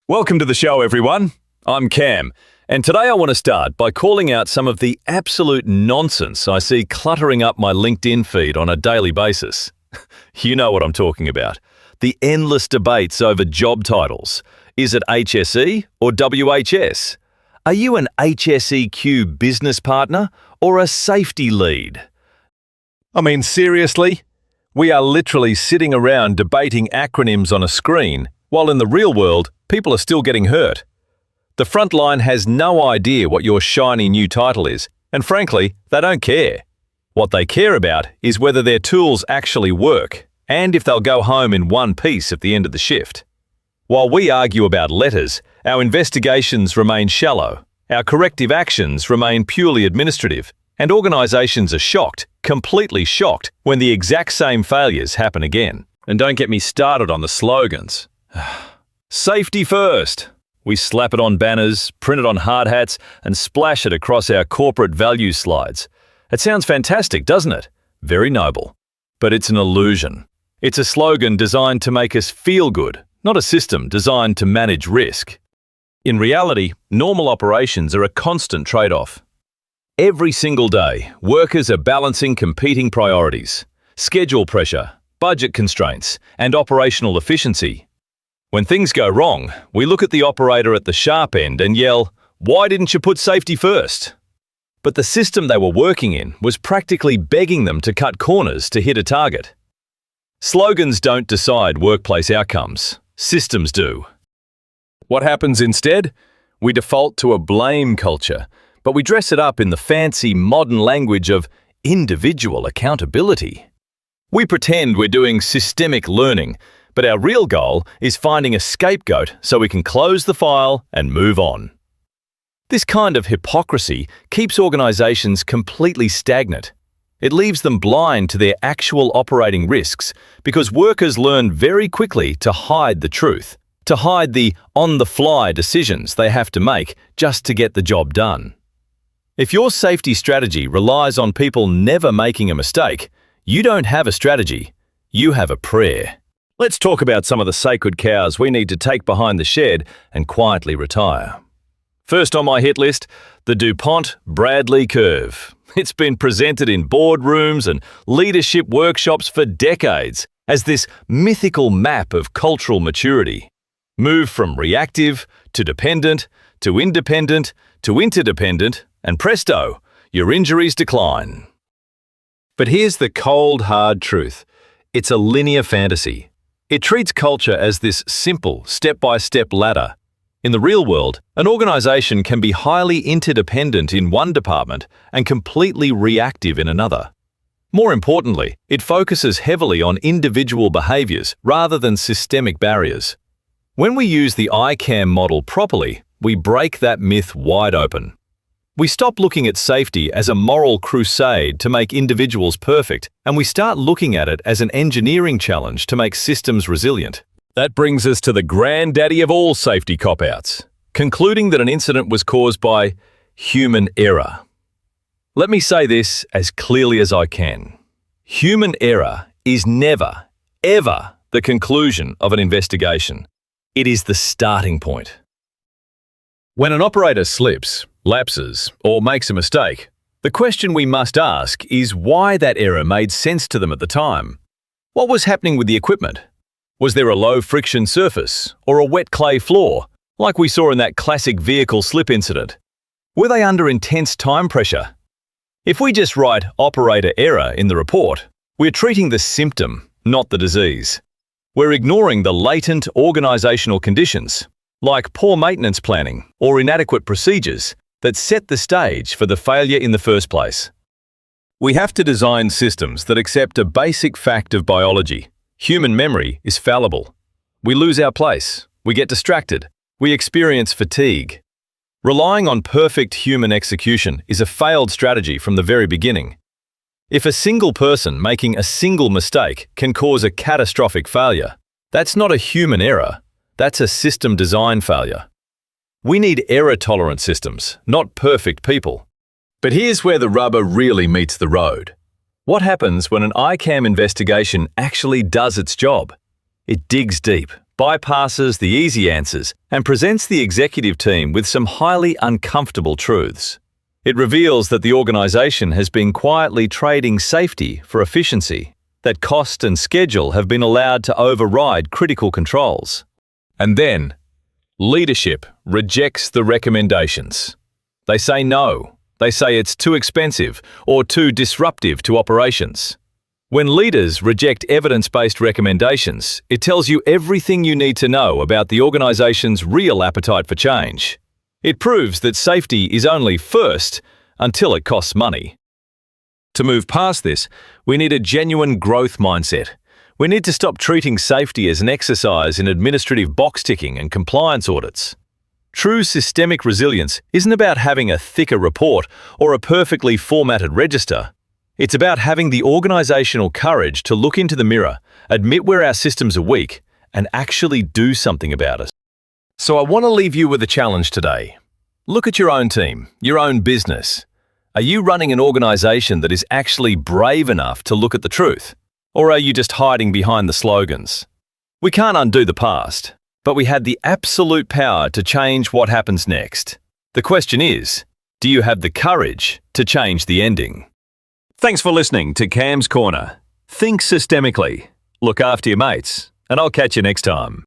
Welcome to the show, everyone. I'm Cam, and today I want to start by calling out some of the absolute nonsense I see cluttering up my LinkedIn feed on a daily basis. You know what I'm talking about. The endless debates over job titles. Is it HSE or WHS? Are you an HSEQ business partner or a safety lead? I mean, seriously? We are literally sitting around debating acronyms on a screen, while in the real world, people are still getting hurt. The front line has no idea what your shiny new title is, and frankly, they don't care. What they care about is whether their tools actually work, and if they'll go home in one piece at the end of the shift. While we argue about letters, our investigations remain shallow, our corrective actions remain purely administrative, and organisations are shocked, completely shocked, when the exact same failures happen again. And don't get me started on the slogans. Safety first. We slap it on banners, print it on hard hats, and splash it across our corporate value slides. It sounds fantastic, doesn't it? Very noble. But it's an illusion. It's a slogan designed to make us feel good, not a system designed to manage risk. In reality, normal operations are a constant trade-off. Every single day, workers are balancing competing priorities, schedule pressure, budget constraints, and operational efficiency. When things go wrong, we look at the operator at the sharp end and yell, "Why didn't you put safety first?" But the system they were working in was practically begging them to cut corners to hit a target. Slogans don't decide workplace outcomes. Systems do. What happens instead? We default to a blame culture, but we dress it up in the fancy modern language of individual accountability. We pretend we're doing systemic learning, but our real goal is finding a scapegoat so we can close the file and move on. This kind of hypocrisy keeps organisations completely stagnant. It leaves them blind to their actual operating risks because workers learn very quickly to hide the truth, to hide the on-the-fly decisions they have to make just to get the job done. If your safety strategy relies on people never making a mistake, you don't have a strategy, you have a prayer. Let's talk about some of the sacred cows we need to take behind the shed and quietly retire. First on my hit list, the DuPont-Bradley curve. It's been presented in boardrooms and leadership workshops for decades as this mythical map of cultural maturity. Move from reactive to dependent to independent to interdependent, and presto, your injuries decline. But here's the cold, hard truth. It's a linear fantasy. It treats culture as this simple, step-by-step ladder. In the real world, an organisation can be highly interdependent in one department and completely reactive in another. More importantly, it focuses heavily on individual behaviours rather than systemic barriers. When we use the ICAM model properly, we break that myth wide open. We stop looking at safety as a moral crusade to make individuals perfect, and we start looking at it as an engineering challenge to make systems resilient. That brings us to the granddaddy of all safety cop-outs, concluding that an incident was caused by human error. Let me say this as clearly as I can. Human error is never, ever the conclusion of an investigation. It is the starting point. When an operator slips, lapses, or makes a mistake, the question we must ask is why that error made sense to them at the time. What was happening with the equipment? Was there a low-friction surface or a wet clay floor, like we saw in that classic vehicle slip incident? Were they under intense time pressure? If we just write operator error in the report, we're treating the symptom, not the disease. We're ignoring the latent organisational conditions, like poor maintenance planning or inadequate procedures, that set the stage for the failure in the first place. We have to design systems that accept a basic fact of biology. Human memory is fallible. We lose our place, we get distracted, we experience fatigue. Relying on perfect human execution is a failed strategy from the very beginning. If a single person making a single mistake can cause a catastrophic failure, that's not a human error, that's a system design failure. We need error-tolerant systems, not perfect people. But here's where the rubber really meets the road. What happens when an ICAM investigation actually does its job? It digs deep, bypasses the easy answers, and presents the executive team with some highly uncomfortable truths. It reveals that the organisation has been quietly trading safety for efficiency, that cost and schedule have been allowed to override critical controls. And then, leadership rejects the recommendations. They say no. They say it's too expensive or too disruptive to operations. When leaders reject evidence-based recommendations, it tells you everything you need to know about the organisation's real appetite for change. It proves that safety is only first until it costs money. To move past this, we need a genuine growth mindset. We need to stop treating safety as an exercise in administrative box-ticking and compliance audits. True systemic resilience isn't about having a thicker report or a perfectly formatted register. It's about having the organisational courage to look into the mirror, admit where our systems are weak, and actually do something about it. So I want to leave you with a challenge today. Look at your own team, your own business. Are you running an organisation that is actually brave enough to look at the truth? Or are you just hiding behind the slogans? We can't undo the past, but we had the absolute power to change what happens next. The question is, do you have the courage to change the ending? Thanks for listening to Cam's Corner. Think systemically, look after your mates, and I'll catch you next time.